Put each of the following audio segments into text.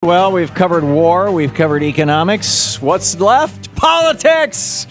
Well, we've covered war, we've covered economics. What's left? Politics!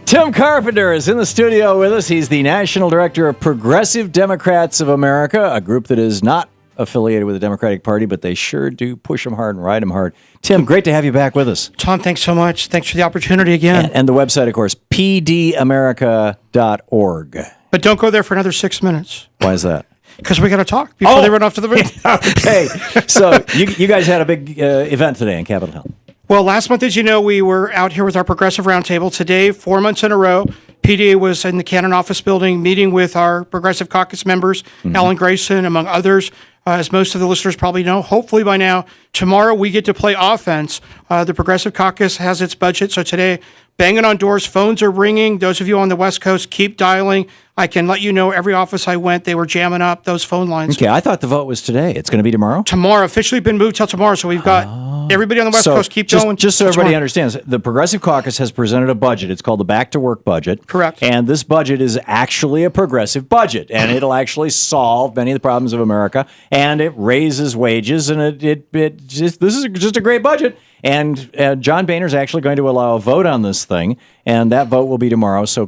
Tim Carpenter is in the studio with us. He's the National Director of Progressive Democrats of America, a group that is not affiliated with the Democratic Party, but they sure do push them hard and ride them hard. Tim, great to have you back with us. Tom, thanks so much. Thanks for the opportunity again. And the website, of course, pdamerica.org. But don't go there for another 6 minutes. Why is that? Because we got to talk before they run off to the race. Okay. So you guys had a big event today in Capitol Hill. Well, last month, as you know, we were out here with our Progressive Roundtable. Today, 4 months in a row, PDA was in the Cannon office building meeting with our Progressive Caucus members, Ellen Grayson, among others. As most of the listeners probably know, hopefully by now, tomorrow we get to play offense. The Progressive Caucus has its budget, so today, banging on doors, phones are ringing. Those of you on the West Coast, keep dialing. I can let you know every office I went, they were jamming up those phone lines. Okay, I thought the vote was today. It's going to be tomorrow? Tomorrow, officially been moved till tomorrow, so we've got everybody on the West Coast, keep going. Just so everybody understands, the Progressive Caucus has presented a budget. It's called the Back to Work budget. Correct. And this budget is actually a progressive budget, and it'll actually solve many of the problems of America, and it raises wages, and this is just a great budget. And John Boehner's actually going to allow a vote on this thing, and that vote will be tomorrow. So you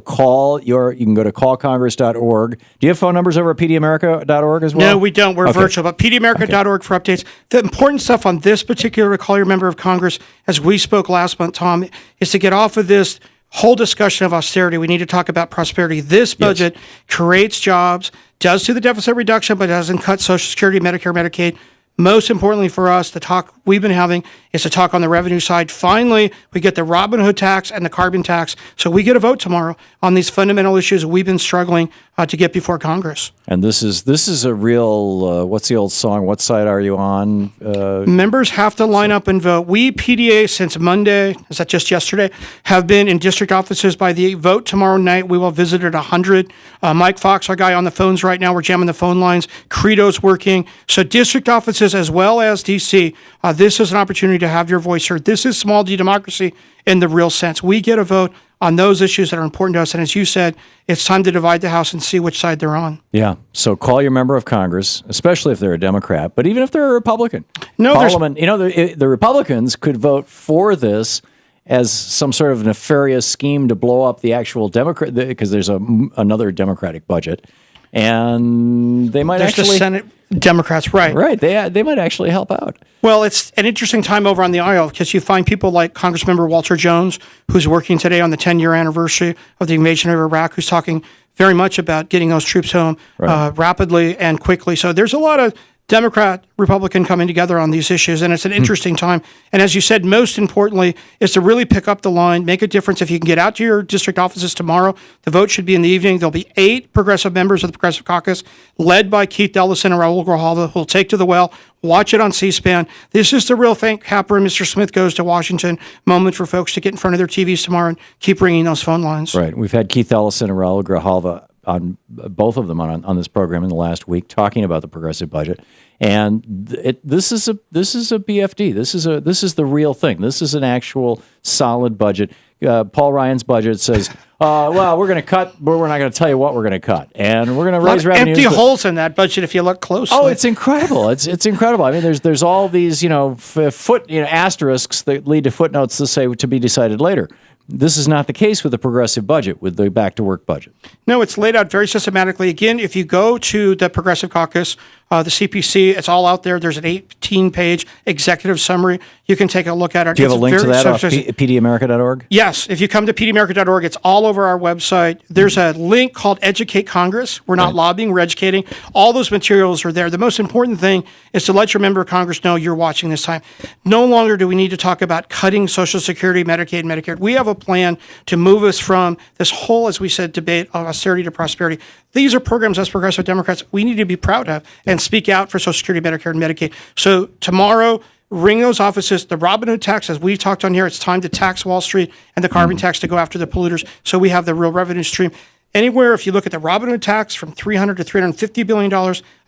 can go to callcongress.org. Do you have phone numbers over at pdamerica.org as well? No, we don't. We're virtual, but pdamerica.org for updates. The important stuff on this particular Call Your Member of Congress, as we spoke last month, Tom, is to get off of this whole discussion of austerity. We need to talk about prosperity. This budget creates jobs, does do the deficit reduction, but doesn't cut Social Security, Medicare, Medicaid. Most importantly for us, the talk we've been having is to talk on the revenue side. Finally, we get the Robin Hood tax and the carbon tax. So we get a vote tomorrow on these fundamental issues we've been struggling to get before Congress. And this is a real, what's the old song? What side are you on? Members have to line up and vote. We, PDA, since Monday, is that just yesterday, have been in district offices by the vote tomorrow night. We will visit at 100. Mike Fox, our guy on the phones right now, we're jamming the phone lines. Credo's working. So district offices as well as D.C., this is an opportunity to have your voice heard. This is small d democracy in the real sense. We get a vote on those issues that are important to us. And as you said, it's time to divide the House and see which side they're on. Yeah. So call your member of Congress, especially if they're a Democrat, but even if they're a Republican. The Republicans could vote for this as some sort of nefarious scheme to blow up the actual Democrat, because there's another Democratic budget. And they might There's the Senate Democrats, right. Right. They might actually help out. Well, it's an interesting time over on the aisle because you find people like Congressmember Walter Jones, who's working today on the 10-year anniversary of the invasion of Iraq, who's talking very much about getting those troops home rapidly and quickly. So there's a lot of Democrat, Republican coming together on these issues, and it's an interesting time. And as you said, most importantly, is to really pick up the line, make a difference. If you can get out to your district offices tomorrow, the vote should be in the evening. There'll be 8 progressive members of the Progressive Caucus, led by Keith Ellison and Raul Grijalva, who will take to the well, watch it on C-SPAN. This is the real thank Happer and Mr. Smith goes to Washington moment for folks to get in front of their TVs tomorrow and keep ringing those phone lines. Right. We've had Keith Ellison and Raul Grijalva on both of them on this program in the last week, talking about the progressive budget, and this is a BFD. This is the real thing. This is an actual solid budget. Paul Ryan's budget says, "Well, we're going to cut, but we're not going to tell you what we're going to cut, and we're going to raise revenues." Empty holes in that budget if you look closely. Oh, it's incredible! It's incredible. I mean, there's all these asterisks that lead to footnotes that say to be decided later. This is not the case with the progressive budget, with the Back to Work budget. No, it's laid out very systematically. Again, if you go to the Progressive Caucus, the CPC, it's all out there. There's an 18-page executive summary. You can take a look at it. Do you have a link to that off pdamerica.org? Yes. If you come to pdamerica.org, it's all over our website. There's a link called Educate Congress. We're not lobbying, we're educating. All those materials are there. The most important thing is to let your member of Congress know you're watching this time. No longer do we need to talk about cutting Social Security, Medicaid, Medicare. We have a plan to move us from this whole, as we said, debate of austerity to prosperity. These are programs as progressive Democrats we need to be proud of and speak out for Social Security, Medicare, and Medicaid. So tomorrow, ring those offices. The Robin Hood tax, as we've talked on here, it's time to tax Wall Street, and the carbon tax to go after the polluters so we have the real revenue stream. Anywhere, if you look at the Robin Hood tax from $300 to $350 billion,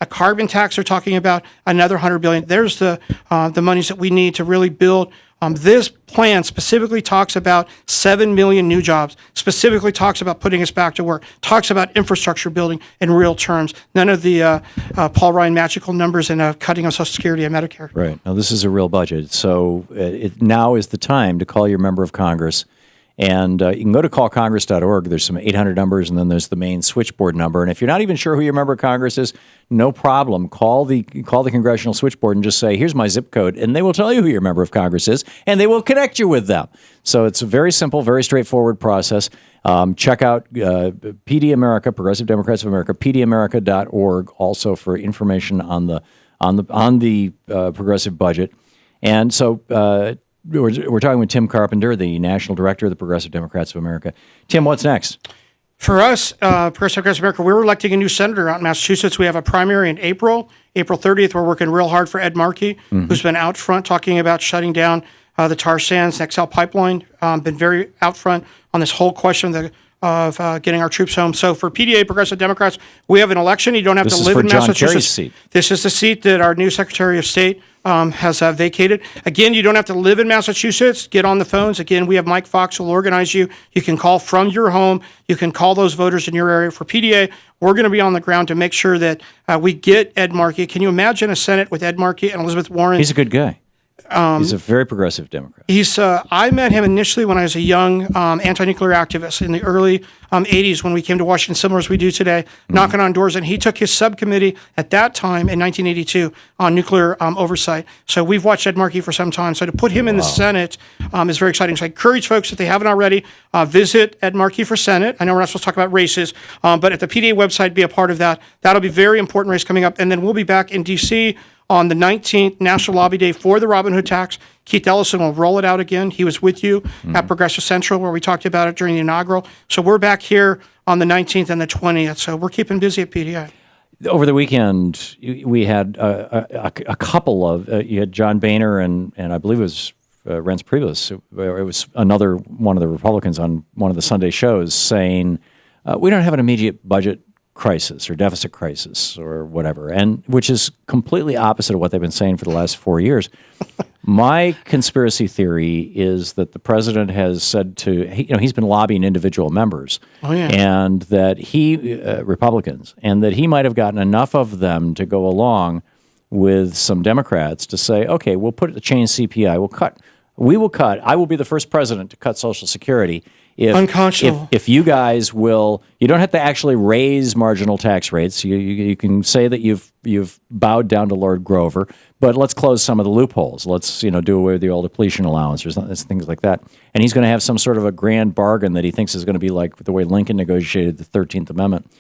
a carbon tax they're talking about another $100 billion. There's the monies that we need to really build This plan specifically talks about 7 million new jobs, specifically talks about putting us back to work, talks about infrastructure building in real terms, none of the Paul Ryan magical numbers and cutting on Social Security and Medicare. Right. Now, this is a real budget. So now is the time to call your member of Congress. And you can go to callcongress.org. There's some 800 numbers, and then there's the main switchboard number. And if you're not even sure who your member of Congress is, no problem. Call the congressional switchboard and just say, here's my zip code, and they will tell you who your member of Congress is, and they will connect you with them. So it's a very simple, very straightforward process. Check out PD America, Progressive Democrats of America, pdamerica.org, also for information on the progressive budget. And so we're talking with Tim Carpenter, the National Director of the Progressive Democrats of America. Tim, what's next? For us, Progressive Democrats of America, we're electing a new senator out in Massachusetts. We have a primary in April 30th. We're working real hard for Ed Markey, who's been out front talking about shutting down the tar sands XL pipeline. Been very out front on this whole question of getting our troops home. So for PDA, Progressive Democrats, we have an election. You don't have to live in Massachusetts. John Kerry's seat. This is the seat that our new Secretary of State has vacated. Again, you don't have to live in Massachusetts. Get on the phones. Again, we have Mike Fox who will organize you. You can call from your home. You can call those voters in your area. For PDA, we're going to be on the ground to make sure that we get Ed Markey. Can you imagine a Senate with Ed Markey and Elizabeth Warren? He's a good guy. He's a very progressive Democrat. I met him initially when I was a young anti-nuclear activist in the early 80s when we came to Washington, similar as we do today, knocking on doors. And he took his subcommittee at that time in 1982 on nuclear oversight. So we've watched Ed Markey for some time. So to put him in the Senate is very exciting. So I encourage folks, if they haven't already, visit Ed Markey for Senate. I know we're not supposed to talk about races, but at the PDA website, be a part of that. That'll be a very important race coming up. And then we'll be back in D.C. on the 19th, National Lobby Day for the Robin Hood tax. Keith Ellison will roll it out again. He was with you at Progressive Central where we talked about it during the inaugural. So we're back here on the 19th and the 20th. So we're keeping busy at PDI. Over the weekend, we had a couple of, you had John Boehner and I believe it was Reince Priebus. It was another one of the Republicans on one of the Sunday shows saying, we don't have an immediate budget crisis or deficit crisis or whatever, and which is completely opposite of what they've been saying for the last 4 years. My conspiracy theory is that the president has said he's been lobbying individual members, and that Republicans, and that he might have gotten enough of them to go along with some Democrats to say, okay, we'll put the change CPI, we will cut. I will be the first president to cut Social Security. If you guys will, you don't have to actually raise marginal tax rates. You can say that you've bowed down to Lord Grover, but let's close some of the loopholes. Let's do away with the old depletion allowance or things like that. And he's going to have some sort of a grand bargain that he thinks is going to be like the way Lincoln negotiated the 13th Amendment.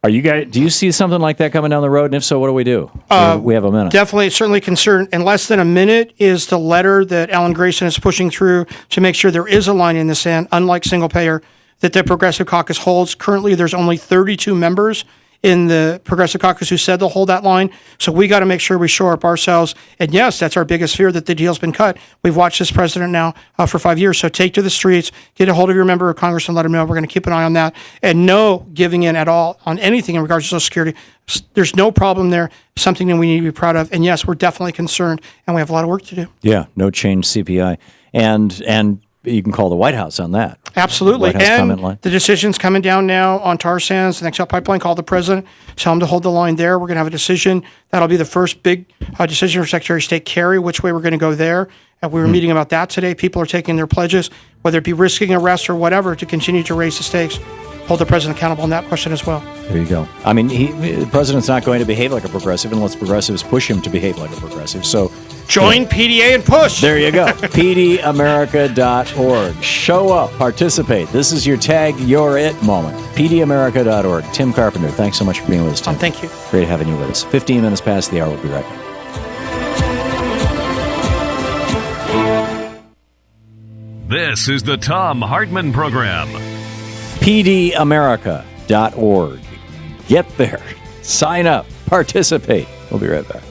Do you see something like that coming down the road? And if so, what do we do? We have a minute. Definitely, certainly concerned. In less than a minute is the letter that Alan Grayson is pushing through to make sure there is a line in the sand, unlike single payer, that the Progressive Caucus holds. Currently, there's only 32 members in the Progressive Caucus who said they'll hold that line. So we got to make sure we shore up ourselves. And yes, that's our biggest fear, that the deal's been cut. We've watched this president now for 5 years. So take to the streets, get a hold of your member of Congress and let them know. We're going to keep an eye on that. And no giving in at all on anything in regards to Social Security. There's no problem there. Something that we need to be proud of. And yes, we're definitely concerned, and we have a lot of work to do. Yeah, no change CPI. And you can call the White House on that. Absolutely. And the decision's coming down now on tar sands, the XL pipeline. Call the president, tell him to hold the line there. We're going to have a decision. That'll be the first big decision for Secretary of State Kerry, which way we're going to go there. And we were meeting about that today. People are taking their pledges, whether it be risking arrest or whatever, to continue to raise the stakes. Hold the president accountable on that question as well. There you go. I mean, the president's not going to behave like a progressive unless progressives push him to behave like a progressive. So join PDA and push. There you go. PDAmerica.org. Show up, participate. This is your tag, your it moment. PDAmerica.org. Tim Carpenter, thanks so much for being with us, Tim. Thank you. Great having you with us. 15 minutes past the hour. We'll be right back. This is the Thom Hartmann Program. PDAmerica.org. Get there. Sign up. Participate. We'll be right back.